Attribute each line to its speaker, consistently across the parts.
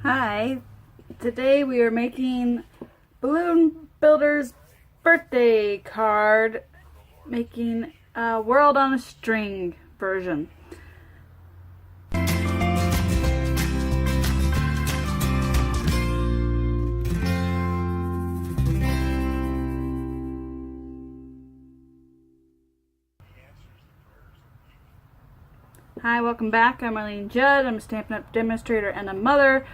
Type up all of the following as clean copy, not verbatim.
Speaker 1: Hi, today we are making Balloon Builder's birthday card, making a World on a String version. Hi, welcome back. I'm Eileen Judd. I'm a Stampin' UP demonstrator and a mother,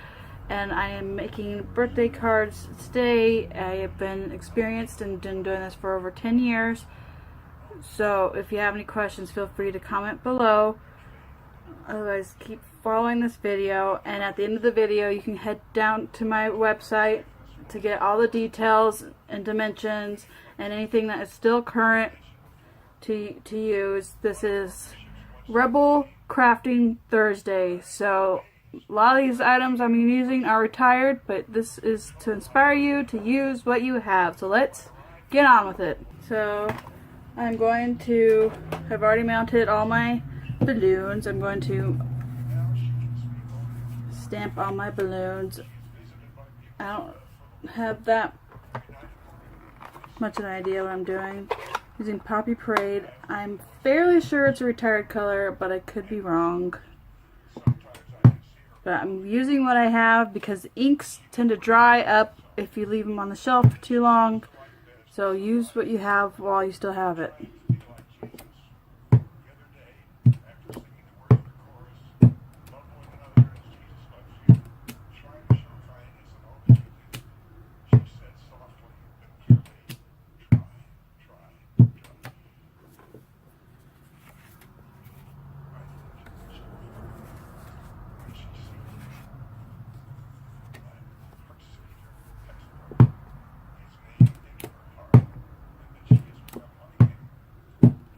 Speaker 1: and I am making birthday cards today. I have been experienced and been doing this for over 10 years. So if you have any questions, feel free to comment below. Otherwise, keep following this video, and at the end of the video you can head down to my website to get all the details and dimensions and anything that is still current to use. This is Rebel Crafting Thursday, so a lot of these items I'm using are retired, but this is to inspire you to use what you have. So let's get on with it. So I've already mounted all my balloons. I'm going to stamp all my balloons. I don't have that much of an idea what I'm doing. Using Poppy Parade. I'm fairly sure it's a retired color, but I could be wrong. But I'm using what I have because inks tend to dry up if you leave them on the shelf for too long. So use what you have while you still have it.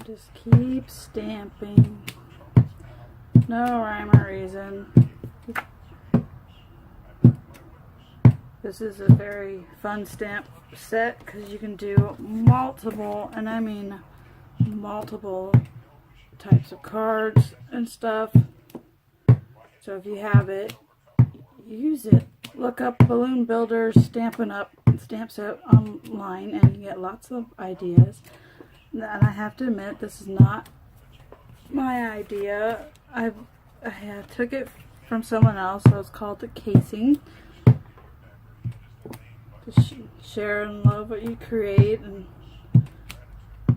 Speaker 1: Just keep stamping. No rhyme or reason. This is a very fun stamp set because you can do multiple, and I mean multiple types of cards and stuff. So if you have it, use it. Look up Balloon Builder Stampin' UP stamp set online and you get lots of ideas. And I have to admit, this is not my idea. I took it from someone else, so it's called the casing. Just share and love what you create, and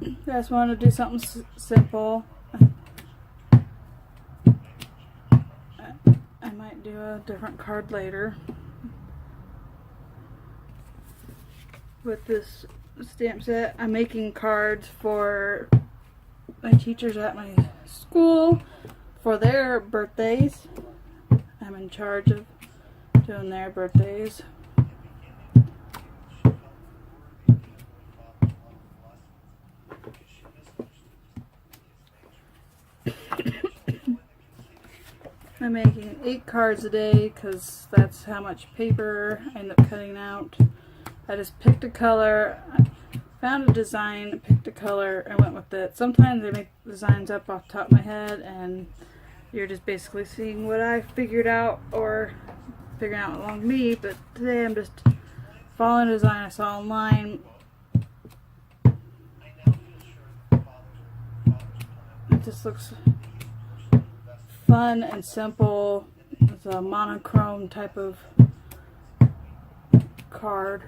Speaker 1: I just wanted to do something simple. I might do a different card later with this stamp set. I'm making cards for my teachers at my school for their birthdays. I'm in charge of doing their birthdays. I'm making 8 cards a day because that's how much paper I end up cutting out. I just picked a color, found a design, picked a color, and went with it. Sometimes I make designs up off the top of my head, and you're just basically seeing what I figured out or figuring out along me. But today I'm just following a design I saw online. It just looks fun and simple. It's a monochrome type of card.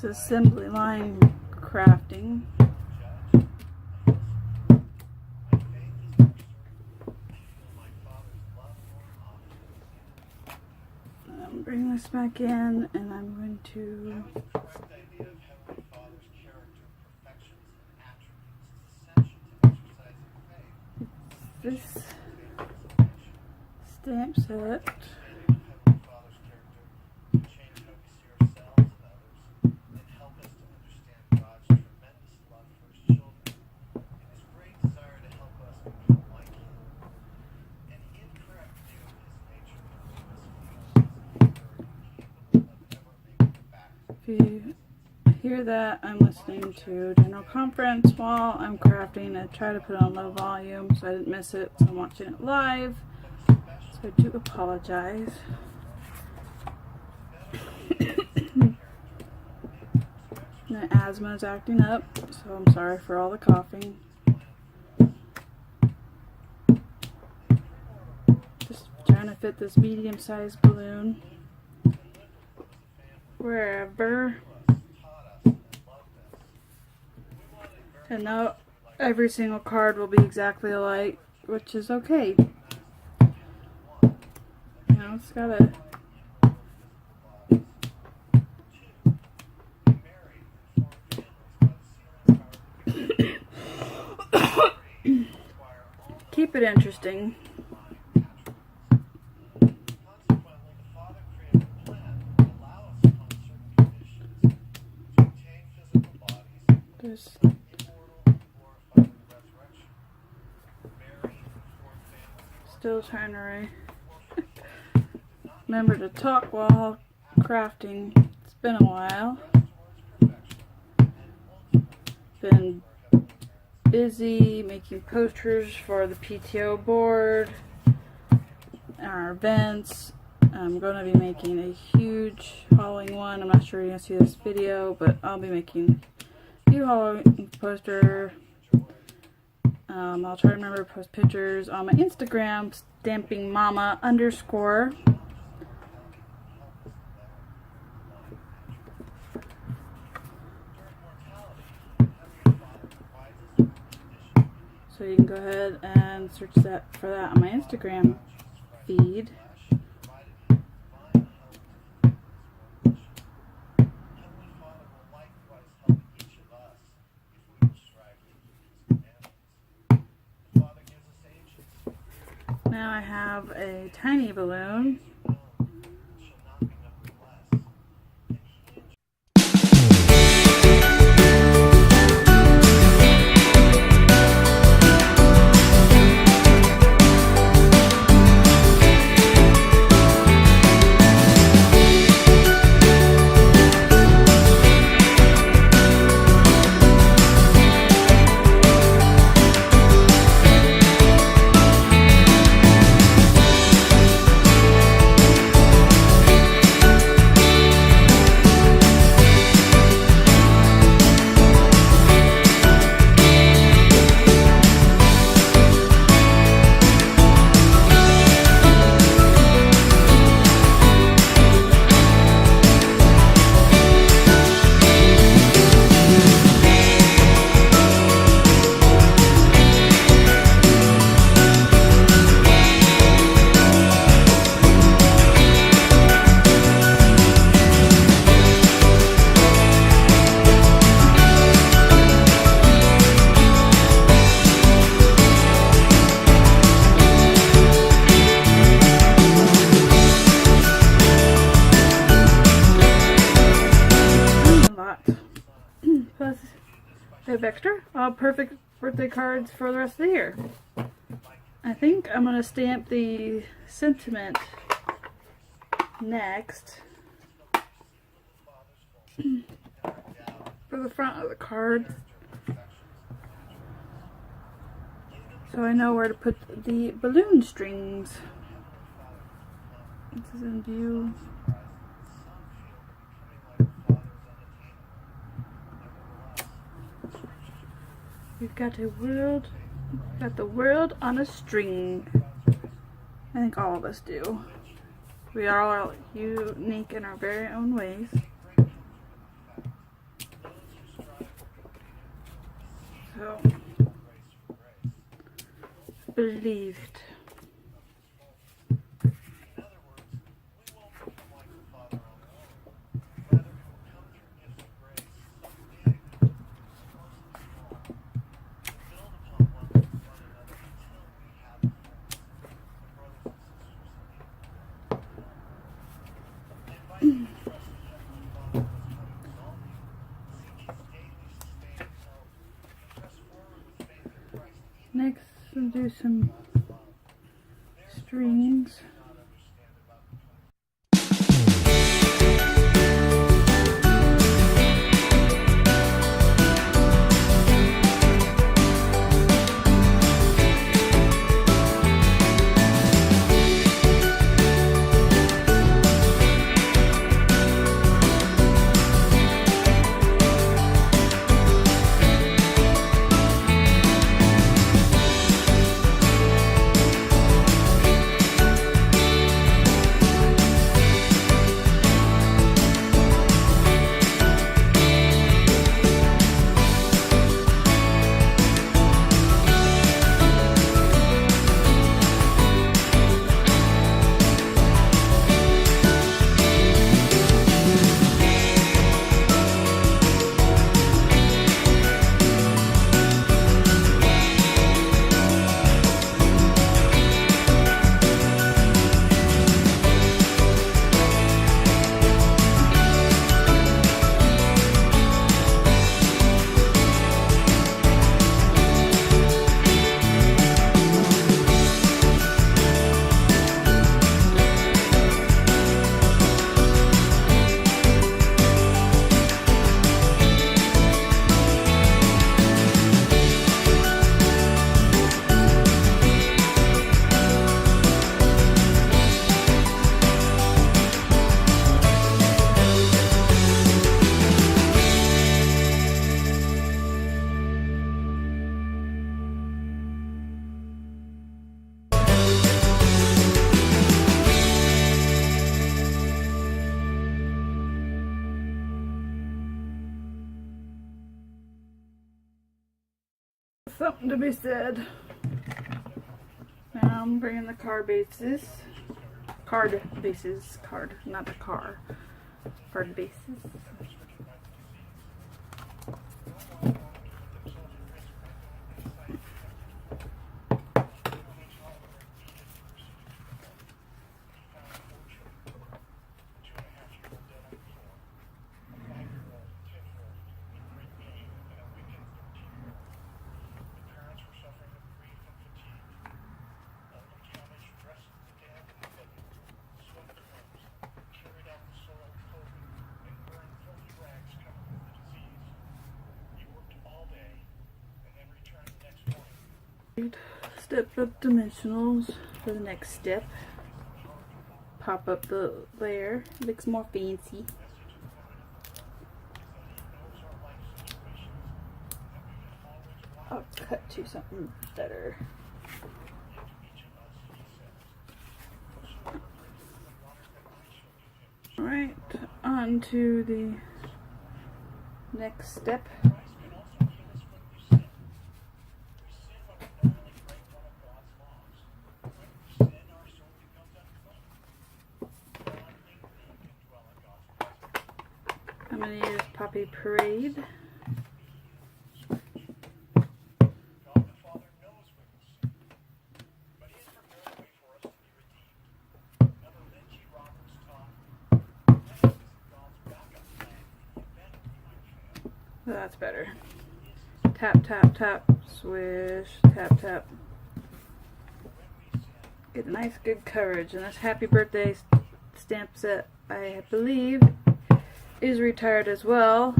Speaker 1: It's assembly line crafting. I'm bringing this back in, and I'm going to this stamp set. If you hear that, I'm listening to General Conference while I'm crafting. I try to put it on low volume so I didn't miss it, so I'm watching it live. So I do apologize. My asthma is acting up, so I'm sorry for all the coughing. Just trying to fit this medium-sized balloon wherever. And now every single card will be exactly alike, which is okay. Now it's gotta keep it interesting. There's still trying to remember to talk while crafting. It's been a while. Been busy making posters for the PTO board, our events. I'm going to be making a huge Halloween one. I'm not sure you're going to see this video, but I'll be making a few Halloween poster. I'll try to remember to post pictures on my Instagram, Stampingmama _ So you can go ahead and search that for that on my Instagram feed. Now I have a tiny balloon. Plus, I have extra. All perfect birthday cards for the rest of the year. I think I'm going to stamp the sentiment next for the front of the card, so I know where to put the balloon strings. This is in view. We've got the world on a string. I think all of us do. We are all unique in our very own ways. So, believed. Next, we'll do some strings. something to be said. Now I'm bringing the card bases, not the car. Card bases. Step up dimensionals for the next step. Pop up the layer, looks more fancy. I'll cut to something better. Alright, on to the next step. I'm going to use Poppy Parade. That's better. Tap, tap, tap, swish, tap, tap. Get a nice good coverage. And this Happy Birthday stamp set, I believe, is retired as well,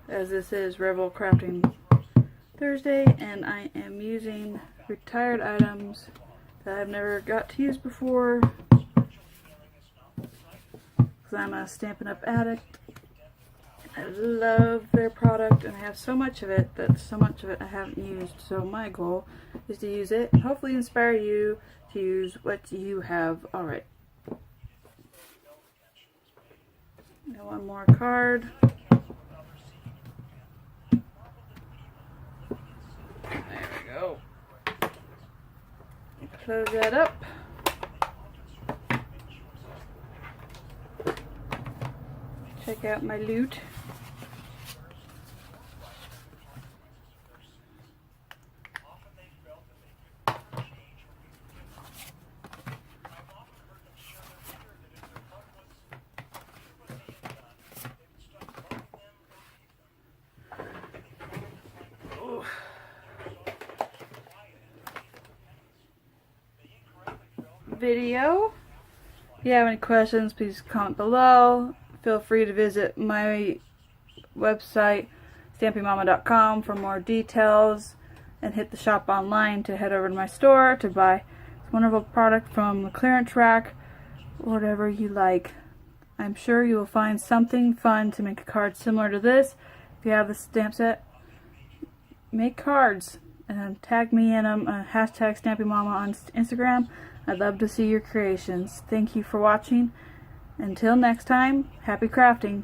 Speaker 1: as this is Rebel Crafting Thursday, and I am using retired items that I've never got to use before, because I'm a Stampin' Up addict. I love their product, and I have so much of it that so much of it I haven't used, so my goal is to use it and hopefully inspire you to use what you have already. Now one more card. There we go. Close that up. Check out my loot. Video. If you have any questions, please comment below. Feel free to visit my website, stampingmama.com, for more details, and hit the shop online to head over to my store to buy this wonderful product from the clearance rack, whatever you like. I'm sure you will find something fun to make a card similar to this. If you have the stamp set, make cards and tag me in them, hashtag Stampingmama on Instagram. I'd love to see your creations. Thank you for watching. Until next time, happy crafting.